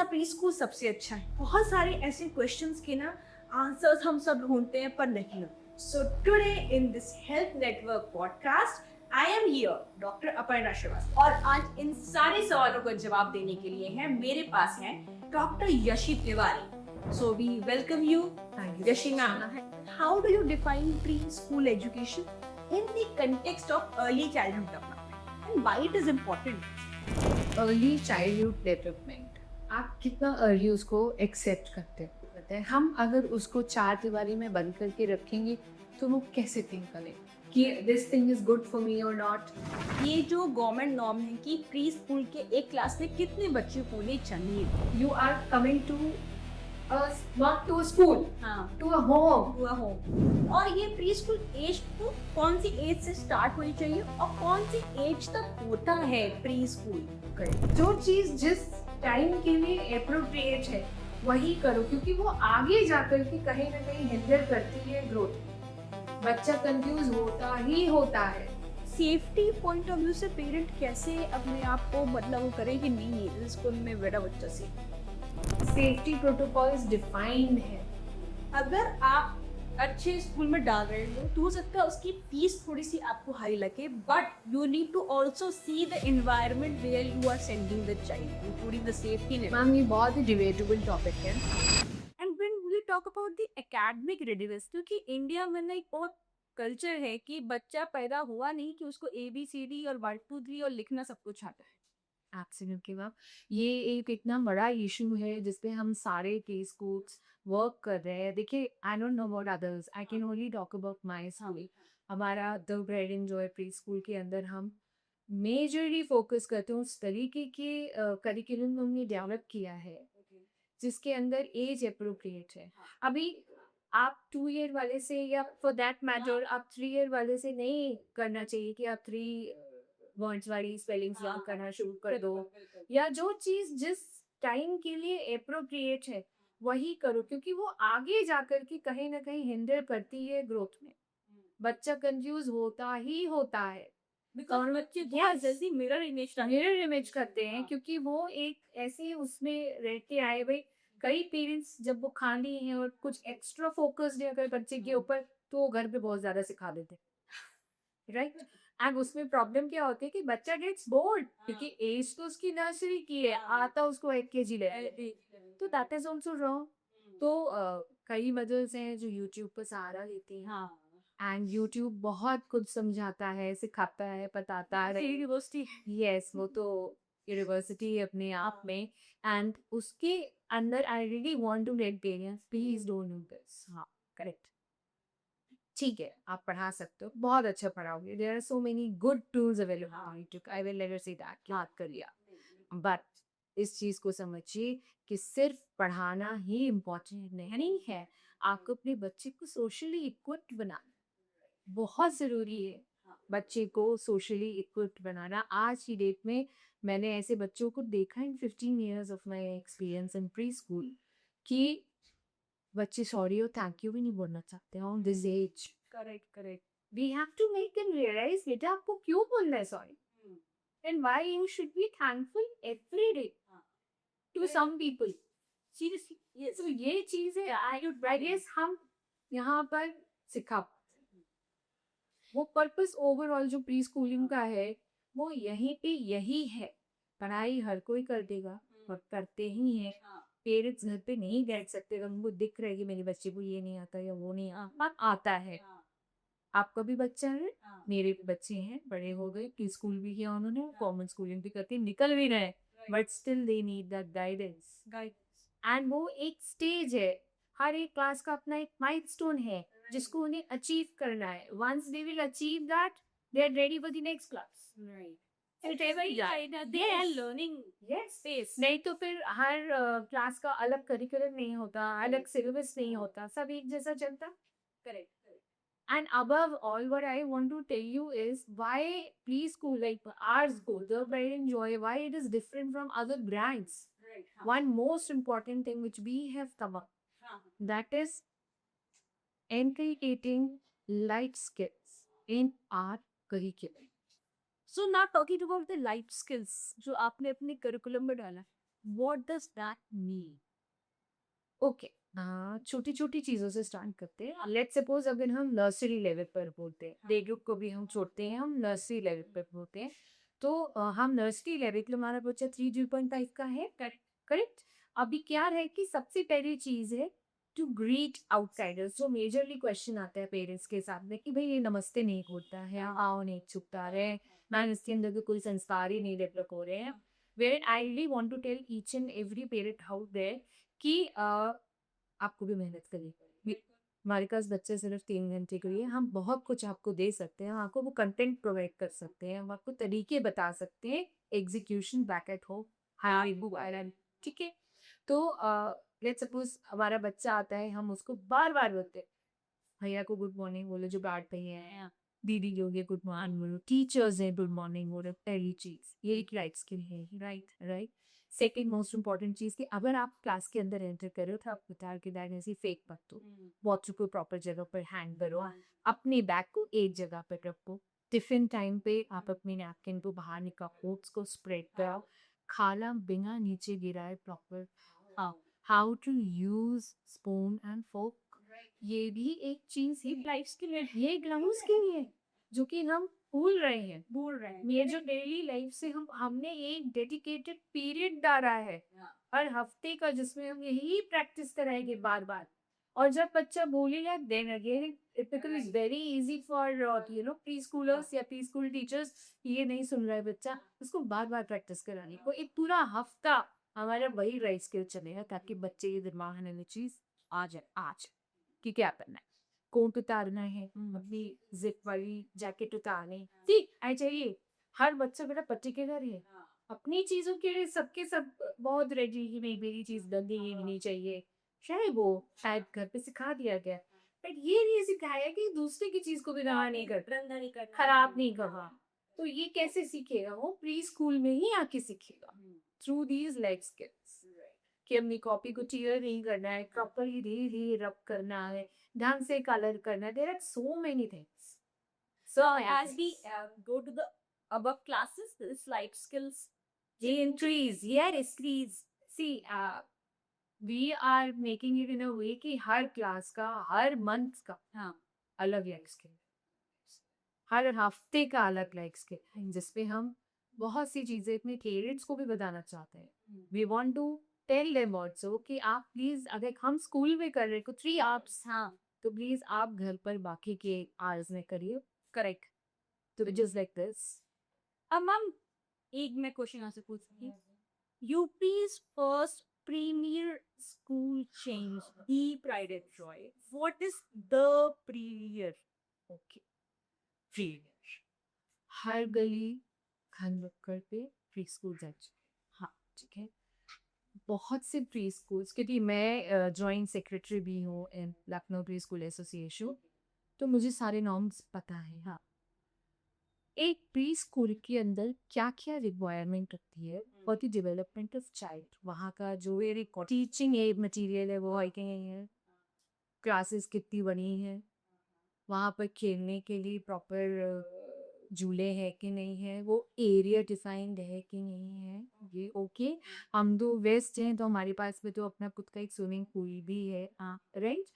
सा pre school सबसे अच्छा है? बहुत सारे ऐसे क्वेश्चंस के ना आंसर्स हम सब ढूंढते हैं पर नहीं मिलते। So today in this health network podcast I am here doctor Aparna Srivastava और आज इन सारे सवालों का जवाब देने के लिए है मेरे पास है doctor Yashi Tiwari. So we welcome you Yashi ma'am. How do you define pre school education in the context of early childhood development and why it is important? Early childhood development आप कितना अर्ली उसको एक्सेप्ट करते हो पता है। हम अगर उसको चार दीवारी में बंद करके रखेंगे तो वो कैसे थिंक करें कि this thing is good for me और नॉट। ये जो गवर्नमेंट नॉर्म है कि प्री स्कूल के एक क्लास में कितने बच्चे होने चाहिए, you are coming to not to school, हाँ, टू अ होम। हुआ हो। और ये प्री स्कूल एज को कौन सी एज से स्टार्ट होनी चाहिए और कौन सी एज तक होता है प्री स्कूल? जो चीज जिस टाइम के लिए अप्रोप्रिएट है वही करो, क्योंकि वो आगे जाकर के कहीं ना कहीं हिंडर करती है ग्रोथ। बच्चा कंफ्यूज होता ही होता है। सेफ्टी पॉइंट ऑफ व्यू से पेरेंट कैसे अपने आप को मतलब वो करे कि नहीं इस स्कूल में मेरा बच्चा सेफ? सेफ्टी प्रोटोकॉल्स डिफाइंड है। अगर आप अच्छे स्कूल में डाल रहे हो तो हो सकता है उसकी फीस थोड़ी सी आपको हाई लगे, but you need to also see the environment where you are sending the child, including the safety net. Ma'am ये बहुत ही डिबेटेबल टॉपिक है। And when we talk about the academic readiness, क्योंकि इंडिया में ना एक बहुत कल्चर है कि बच्चा पैदा हुआ नहीं कि उसको ABCD और 1 2 3 और लिखना सब कुछ आता है। एब्सोल्युटली मैम, ये एक इतना बड़ा इशू है जिसपे हम सारे प्ले स्कूल्स वर्क कर रहे हैं। देखिए, I don't know about others, I can only talk about my school. हमारा the bride and joy pre school के अंदर हम मेजरली फोकस करते हैं उस तरीके के करिकुलम हमने डेवलप किया है जिसके अंदर एज अप्रोप्रिएट है। अभी आप 2 ईयर वाले से या फॉर दैट मैटर आप 3 ईयर वाले से नहीं करना चाहिए कि आप 3 वर्ड्स वाली स्पेलिंग्स लर्न करना शुरू कर दो, या जो चीज जिस टाइम के लिए अप्रोप्रिएट है वही करो, क्योंकि वो आगे जाकर के कहीं ना कहीं हिंडर करती है ग्रोथ में। बच्चा कंफ्यूज होता ही होता है और बच्चे बहुत जल्दी मिरर इमेज करते हैं, क्योंकि वो एक ऐसे उसमें रहते आए भाई। कई पेरेंट्स जब वो खाली हैं और कुछ एक्स्ट्रा फोकस्ड है अगर बच्चे के ऊपर, तो वो घर पे बहुत ज्यादा सिखा देते हैं, राइट। एंड उसमें प्रॉब्लम क्या होती है कि बच्चा गेट्स बोर्ड, क्योंकि एज तो उसकी नर्सरी की है, आता उसको 1 kg ले, तो दैट इज ऑल्सो रॉन्ग। तो कई मदर्स हैं जो यूट्यूब पर सहारा लेती हैं। हाँ, एंड यूट्यूब बहुत कुछ समझाता है, सिखाता है, बताता है। यूनिवर्सिटी यस, वो तो यूनिवर्सिटी है अपने आप में। एंड उसके अंदर I really want to let parents please don't do this. हाँ, करेक्ट, ठीक है, आप पढ़ा सकते हो, बहुत अच्छा पढ़ाओगे, there are so many good tools available on YouTube, I will never say that, याद कर लिया। बट इस चीज को समझिए कि सिर्फ पढ़ाना ही इम्पोर्टेंट नहीं है, आपको अपने बच्चे को सोशली इक्विप्ड बनाना बहुत ज़रूरी है। बच्चे को सोशली इक्विप्ड बनाना आज की डेट में, मैंने ऐसे बच्चों को देखा इन 15 years of my experience in pre school कि बच्चे सॉरी और थैंक यू भी नहीं बोलना चाहते on this age. Correct correct we have to make them realize बेटा आपको क्यों बोलना है sorry, and why you should be thankful every day to some people. Seriously, तो ये चीज़ें आई गेस हम यहाँ पर सिखा, वो पर्पस ओवरऑल जो प्री स्कूलिंग का है वो यहीं पे यही है। पढ़ाई हर कोई कर देगा और करते ही हैं। पेरेंट्स घर पे नहीं बैठ सकते अगर उनको दिख रहा है कि मेरे बच्चे को ये नहीं आता या वो नहीं आता है। आपका भी बच्चा है, मेरे भी बच्चे हैं, बड़े हो गए, प्री स्कूल भी किया उन्होंने, कॉमन स्कूलिंग भी करके निकल भी रहे, but still they need that guidance. And वो एक स्टेज है, हर एक क्लास का अपना एक माइलस्टोन है जिसको उन्हें अचीव करना है। Once they will achieve that, they are ready for the next class. नहीं तो फिर हर क्लास का अलग करिकुलम नहीं होता, अलग सिलेबस नहीं होता, सब एक जैसा चलता। Correct. And above all, what I want to tell you is why preschool, like our school, the Pride and Joy, why it is different from other brands. Right. One most important thing which we have come up, that is inculcating life skills in our curriculum. So not talking about the life skills जो आपने अपने curriculum में डाला, What does that mean? Okay, छोटी छोटी चीज़ों से start करते हैं। लेट्स सपोज अगर हम नर्सरी लेवल पर बोलते हैं, डे ग्रुप को भी हम छोड़ते हैं, हम नर्सरी लेवल पर बोलते हैं। तो हम नर्सरी लेवल के लिए हमारा बच्चा 3.5 का है, करेक्ट। अभी क्या है कि सबसे पहली चीज़ है टू ग्रीट आउटसाइडर्स। जो मेजरली क्वेश्चन आता है पेरेंट्स के साथ में कि भाई ये नमस्ते नहीं होता है, आओ नहीं छुपता रहे, मैम इसके अंदर कोई संस्कार ही नहीं डेवलप हो रहे हैं। Where I really want to tell each and every parent out there कि आपको भी मेहनत करनी पड़ेगी। हमारे पास बच्चे सिर्फ 3 घंटे के लिए, हम बहुत कुछ आपको दे सकते हैं, हम आपको वो कंटेंट प्रोवाइड कर सकते हैं, हम आपको तरीके बता सकते हैं, एग्जीक्यूशन बैक एट होम हाँ ठीक है। तो लेट्स सपोज हमारा बच्चा आता है, हम उसको बार बार बोलते हैं भैया को गुड मॉर्निंग बोलो जो डांट रही है, दीदी जो है गुड मॉर्निंग बोलो, टीचर्स है गुड मॉर्निंग बोलो, पहली चीज ये एक लाइफ स्किल है, right right. Second most important चीज कि अगर आप क्लास के अंदर एंटर कर रहे हो तो आप गिटार के दायरे से फेंक मत दो, वॉटर को प्रॉपर जगह पर हैंड करो, अपने बैग को एक जगह पर रखो, टिफिन टाइम पे आप अपनी नैपकिन को बाहर निकालो, ओट्स को स्प्रेड कराओ, खाना बिना नीचे गिराए proper, how to use spoon and fork, ये भी एक चीज है लाइफ स्किल है, ये ग्राउंड स्किल है जो कि हम भूल रहे हैं। ये जो डेली लाइफ से हमने एक डेडिकेटेड पीरियड डाला है हर हफ्ते का, जिसमें हम यही प्रैक्टिस कराएंगे बार बार। और जब बच्चा भूलेगा then again it becomes very easy for pre schoolers या प्री स्कूल टीचर्स, ये नहीं सुन रहा है बच्चा, उसको बार बार प्रैक्टिस करानी को, एक पूरा हफ्ता हमारा वही राइट स्किल चलेगा ताकि बच्चे ये दिमाग में चीज आ जाए आज कि क्या करना है, कोट उतारना है, अपनी जिप वाली जैकेट उतारनी, ठीक आई चाहिए। हर बच्चा मेरा पर्टिकुलर है अपनी चीजों के लिए, सबके सब बहुत रेडी कि नहीं मेरी चीज गंदी नहीं चाहिए, शायद वो शायद घर पे सिखा दिया गया, बट ये नहीं सिखाया कि दूसरे की चीज को भी गंदा नहीं करना, खराब नहीं करना। तो ये कैसे सीखेगा, वो प्री स्कूल में ही आके सीखेगा थ्रू दीज लाइफ स्किल्स, कि अपनी कॉपी को टीयर नहीं करना है, प्रॉपरली धीरे धीरे रब करना है, ढंग से कलर करना है, there are so many things. So as we go to the above classes, this life skills increase, yeah, increase. See, we are making it in a way कि हर क्लास का, हर मंथ का अलग लाइफ स्किल, हर हफ्ते का अलग life skill, जिसपे हम बहुत सी चीजें अपने पेरेंट्स को भी बताना चाहते हैं। We want to tell them also कि आप प्लीज, अगर हम स्कूल में कर रहे हैं 3 आवर्स तो प्लीज आप घर पर बाकी के आवर्स में करिए, करेक्ट। तो जस्ट लाइक दिस। अब मैम एक मैं क्वेश्चन यहाँ से पूछूंगी, यूपी's first premier school change the pride and joy, what is the premier? Okay, premier हर गली खान बक्कर पे प्री स्कूल हाँ ठीक है, बहुत से प्री स्कूल्स, क्योंकि मैं जॉइंट सेक्रेटरी भी हूँ इन लखनऊ प्री स्कूल एसोसिएशन, तो मुझे सारे नॉर्म्स पता है। हाँ, एक प्री स्कूल के अंदर क्या क्या रिक्वायरमेंट होती है for the development of child, वहाँ का जो टीचिंग एड मटेरियल है वो है, क्लासेस कितनी बनी है, वहाँ पर खेलने के लिए प्रॉपर झूले हैं कि नहीं है, वो एरिया डिफाइंड है कि नहीं है, ये ओके। हम तो वेस्ट हैं तो हमारे पास में तो अपना खुद का एक स्विमिंग पूल भी है, राइट।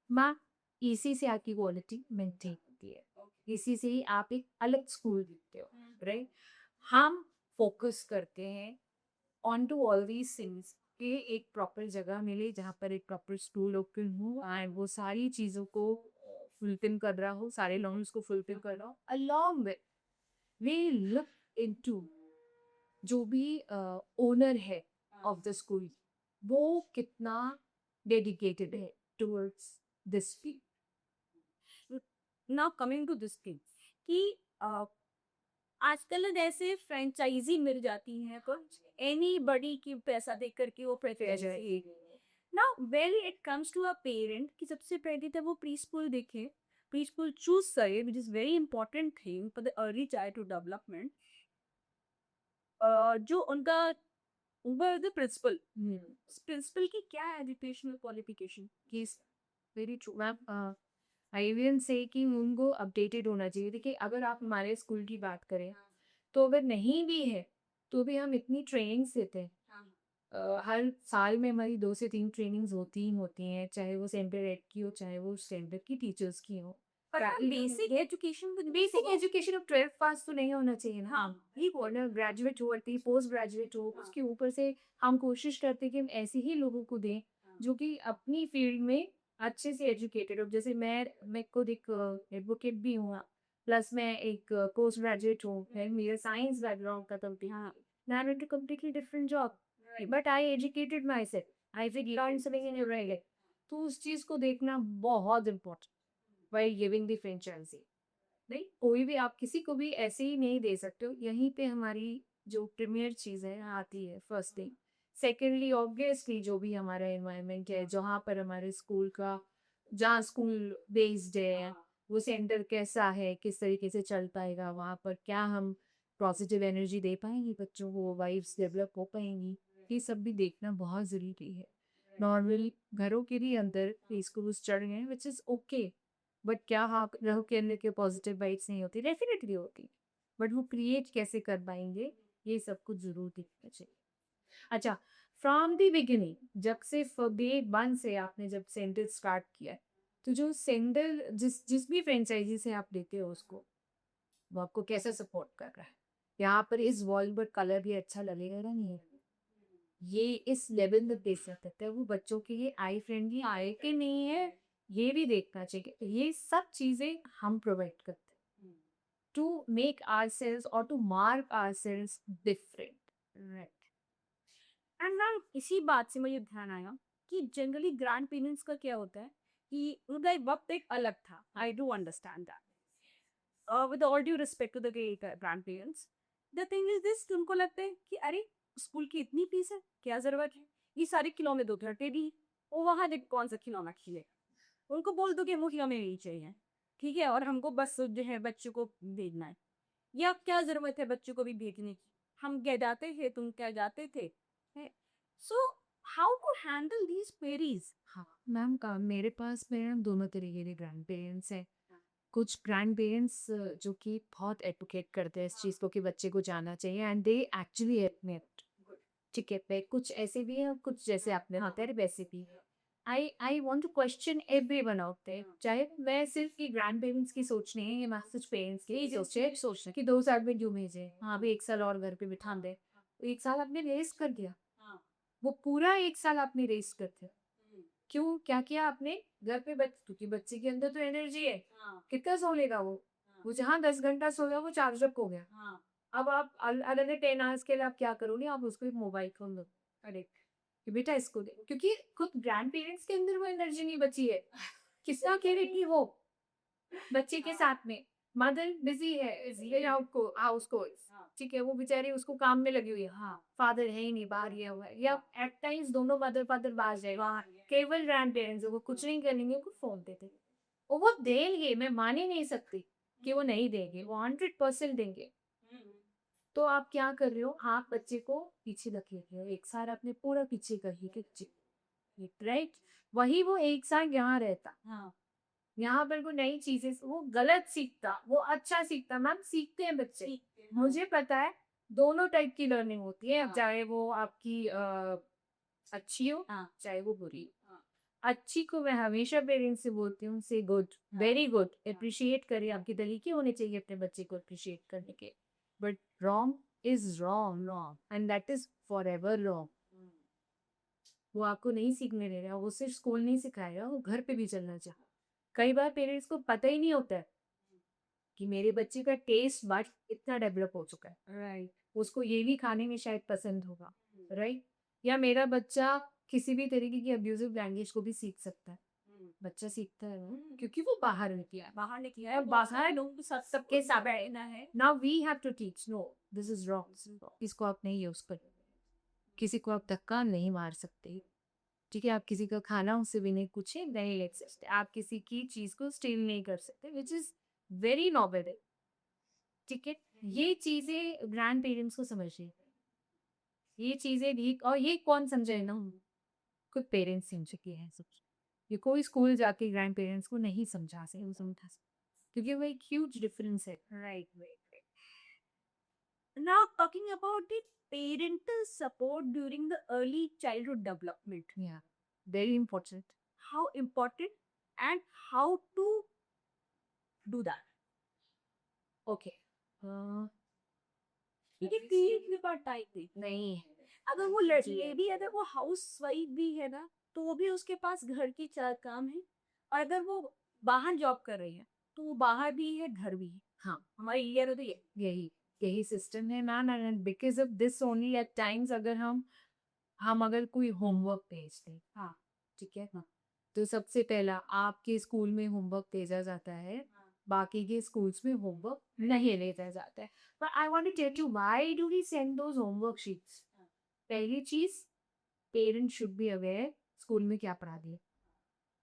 माँ इसी से आपकी क्वालिटी मेंटेन होती है, इसी से ही आप एक अलग स्कूल दिखते हो, राइट। हम फोकस करते हैं on to all these things कि एक प्रॉपर जगह मिले जहाँ पर एक प्रॉपर स्कूल ओपन हो एंड वो सारी चीज़ों को फुलफिल कर रहा हो, सारे लॉन्ग्स को फुलफिल कर रहा हो, along with we look into जो भी ओनर है ऑफ द स्कूल, वो कितना डेडिकेटेड है towards this field. Now coming to this thing कि आजकल जैसे फ्रेंचाइजी मिल जाती है कुछ एनी बडी की पैसा दे करके वो franchisee, now when it comes to a parent कि सबसे पहले तो वो प्री स्कूल देखे, प्री स्कूल चूज करे which is very important thing for the early child to development, जो उनका ऊपर द प्रिंसिपल, प्रिंसिपल की क्या educational qualification, very true ma'am. I will say कि उनको अपडेटेड होना चाहिए। देखिए अगर आप हमारे स्कूल की बात करें तो अगर नहीं भी है तो भी हम इतनी ट्रेनिंग्स देते हैं हर साल में हमारी 2 से 3 ट्रेनिंग्स होती ही होती हैं, चाहे वो सेंटर एड की हो, चाहे वो सेंटर की टीचर्स की हो। पर basic education basic education of 12th पास तो नहीं होना चाहिए ना। हाँ। ये बोलना ग्रेजुएट हो या पोस्ट ग्रेजुएट हो, उसके ऊपर से हम कोशिश करते हैं कि हम ऐसे ही लोगों को दें जो कि अपनी फील्ड में अच्छे से एजुकेटेड हो। जैसे मैं खुद एक एडवोकेट भी हूँ, प्लस मैं एक पोस्ट ग्रेजुएट हूँ, फिर मेरा साइंस बैकग्राउंड का now I'm into completely different job, but I educated myself. I did learn something in every day. तो उस चीज़ को देखना बहुत important while giving the franchisee. नहीं, कोई भी आप किसी को भी ऐसे ही नहीं दे सकते हो। यहीं पे हमारी जो प्रीमियर चीज़ है आती है, फर्स्ट थिंग। सेकेंडली ऑब्वियसली जो भी हमारा एनवायरनमेंट है, जहाँ पर हमारे स्कूल का, जहाँ स्कूल बेस्ड है, वो सेंटर कैसा है, किस तरीके से चल पाएगा, वहाँ पर क्या हम पॉजिटिव एनर्जी दे पाएंगे बच्चों को, वाइब्स डेवलप हो पाएंगी, ये सब भी देखना बहुत ज़रूरी है। नॉर्मल घरों के भी अंदर स्कूल्स चल रहे हैं, विच इज़ ओके, बट क्या हाँ रहो के अंदर के पॉजिटिव वाइब्स नहीं होती, डेफिनेटली होती, बट वो क्रिएट कैसे कर पाएंगे, ये सब कुछ जरूर देखना चाहिए। अच्छा, फ्रॉम द बिगिनिंग, जब से डे वन से आपने जब सेंटर स्टार्ट किया है, तो जो सेंटर जिस जिस भी फ्रेंचाइजी से आप लेते हो उसको, वो आपको कैसे सपोर्ट कर रहा है, यहाँ पर इस वॉल पर कलर भी अच्छा लगेगा ना, नहीं है, ये इस लेवल में बेस करता है, वो बच्चों के लिए आई फ्रेंडली आए कि नहीं है, ये भी देखना चाहिए। ये सब चीज़ें हम प्रोवाइड करते हैं टू मेक आवर सेल्स और to mark ourselves different, right. And ma'am इसी बात से मुझे ध्यान आया कि जनरली ग्रैंड पेरेंट्स का क्या होता है कि उनका एक वक्त एक अलग था। I do understand that with all due respect to the grandparents. The thing is this, उनको लगता है कि अरे स्कूल की इतनी फीस है, क्या जरूरत है, ये सारे खिलौने दो घर पे भी, वो वहाँ देख कौन सा खिलौना खिलेगा, उनको बोल दो कि वो खिलौने नहीं चाहिए, ठीक है, और हमको बस जो है बच्चों को भेजना है, या क्या जरूरत है बच्चों को भी भेजने की, हम क्या जाते थे, तुम क्या जाते थे। So how to handle these queries? हाँ मैम, का मेरे पास मैम दोनों तरीके के ग्रैंड पेरेंट्स हैं। कुछ ग्रैंड पेरेंट्स जो कि बहुत एडवोकेट करते हैं इस चीज़ को कि बच्चे को जाना चाहिए, एंड दे एक्चुअली एडमिट, ठीक है, पे कुछ ऐसे भी हैं, कुछ जैसे आपने होते हैं वैसे भी। I want to question everyone out there, चाहे मैं सिर्फ ये ग्रैंड पेरेंट्स की सोच नहीं है, ये मैं कुछ पेरेंट्स की सोच कि 2 साल में क्यों भेजे, हाँ अभी 1 साल और घर पे बिठा दे, 1 साल आपने रेस्ट कर दिया, वो पूरा 1 साल आपने रेस्ट करते, क्यों, क्या किया आपने घर पे, क्योंकि बच्चे के अंदर तो एनर्जी है, कितना सो लेगा वो जहाँ 10 घंटा सोया वो चार्ज अप हो गया। अब आप अनदर 10 आवर्स के लिए आप क्या करोगे, आप उसको एक मोबाइल फोन दो, अरे कि बेटा इसको दे, क्योंकि खुद ग्रैंड पेरेंट्स के अंदर वो एनर्जी नहीं बची है, किसका करेगी वो बच्चे के साथ में। मदर बिजी है हाउस को, ठीक है, वो बेचारी उसको काम में लगी हुई है, हाँ फादर है ही नहीं, बाहर गया हुआ है, या एट टाइम्स दोनों मदर फादर बाहर जाएगा, केवल ग्रैंड पेरेंट्स वो कुछ नहीं करेंगे, उनको फोन देते, और वो देंगे, मैं मान ही नहीं सकती कि वो नहीं देंगे, वो 100% देंगे। तो आप क्या कर रहे हो, आप बच्चे को पीछे धकेल रहे हो, 1 साल अपने पूरा पीछे कर ही राइट, वही वो 1 साल यहाँ रहता, हाँ यहाँ पर कोई नई चीजें, वो गलत सीखता, वो अच्छा सीखता, मैम सीखते हैं बच्चे, मुझे पता है दोनों टाइप की लर्निंग होती है, चाहे वो आपकी अच्छी हो, चाहे वो बुरी हो। अच्छी को मैं हमेशा पेरेंट्स से बोलती हूँ, से गुड, वेरी गुड, अप्रिशिएट करें, आपके तरीके होने चाहिए अपने बच्चे को अप्रिशिएट करने के, but wrong is wrong and that is for ever wrong. वो आपको नहीं सीखने दे रहा, वो सिर्फ स्कूल नहीं सिखाएगा, वो घर पे भी चलना चाहिए। कई बार पेरेंट्स को पता ही नहीं होता है कि मेरे बच्चे का टेस्ट बड इतना डेवलप हो चुका है, राइट, उसको ये भी खाने में शायद पसंद होगा, राइट, या मेरा बच्चा किसी भी तरीके की अब्यूजिव लैंग्वेज को भी सीख सकता है, बच्चा सीखता है ना, क्योंकि वो बाहर निकला है, बाहर लोग सबके साथ रहना है। Now we have to teach, no this is wrong, इसको आप नहीं यूज कर, किसी को आप धक्का नहीं मार सकते, ठीक है, आप किसी का खाना उससे भी नहीं पूछे नहीं ले सकते, आप किसी की चीज को स्टील नहीं कर सकते, विच इज वेरी नॉबल है, ठीक है, ये चीजें ग्रैंड पेरेंट्स को समझिए, ये चीजें भी, और ये कौन समझे ना, खुद पेरेंट्स समझ के हैं सब, ये कोई स्कूल जाके ग्रैंड पेरेंट्स को नहीं समझा सकते, वो समझा सकते, क्योंकि वो एक ह्यूज डिफरेंस है, right right. Now talking about the parental support during the early childhood development. Yeah, very important. How important and how to do that. Okay. uh, क्योंकि तीन के पास टाइम नहीं, नहीं अगर वो लेडी, अगर वो हाउस वाइफ भी है ना, तो वो भी उसके पास घर की चार काम है, और अगर वो बाहर जॉब कर रही है तो वो बाहर भी है घर भी है। हाँ, हमारे इंडिया में तो ये यही यही सिस्टम है ma'am, and because of this only at times अगर हम अगर कोई होमवर्क भेज दें, हाँ ठीक है, तो सबसे पहला आपके स्कूल में होमवर्क भेजा जाता है, बाकी के स्कूल्स में होमवर्क नहीं भेजा जाता है। But I want to tell you why do we send those homework sheets. पहली चीज, parents should be aware school में क्या पढ़ा दिया,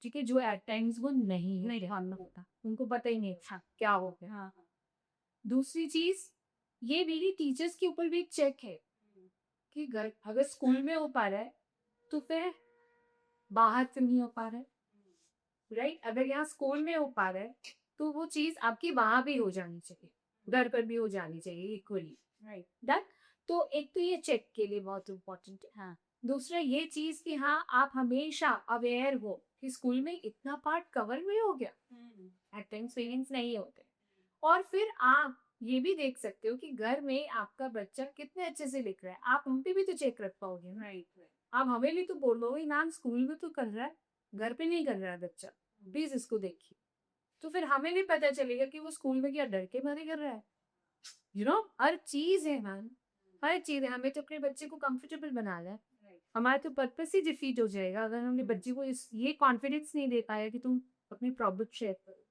ठीक है, जो एट टाइम्स वो नहीं ध्यान रखता, उनको पता ही नहीं था क्या हो गया। हाँ दूसरी चीज, ये मेरी टीचर्स के ऊपर भी एक चेक है कि घर अगर स्कूल में हो पा रहा है तो फिर बाहर से नहीं हो पा रहा है, राइट। अगर यहाँ स्कूल में हो पा रहा है तो वो चीज आपकी वहां भी हो जानी चाहिए, घर पर भी हो जानी चाहिए इक्वली, राइट। डन। तो एक तो ये चेक के लिए बहुत इम्पोर्टेंट है। हाँ दूसरा ये चीज कि हाँ आप हमेशा अवेयर हो कि स्कूल में इतना पार्ट कवर भी हो गया, एट टाइम्स पेरेंट्स नहीं होते। और फिर आप ये भी देख सकते हो कि घर में आपका बच्चा कितने अच्छे से लिख रहा है, आप हम पे भी तो चेक रख पाओगे ना। राइट। आप हमें भी तो बोलोगे मैम स्कूल में तो कर रहा है, घर पे नहीं कर रहा है बच्चा, प्लीज इसको देखिए। तो फिर हमें भी पता चलेगा कि वो स्कूल में क्या डर के मारे कर रहा है। यू नो हर चीज है मैम, हर चीज है। हमें तो अपने बच्चे को कंफर्टेबल बनाना है, हमारा तो पर्पस ही डिफीट हो जाएगा अगर हमने बच्चे को ये कॉन्फिडेंस नहीं दे पाया कि तुम अपनी प्रॉब्लम शेयर करो।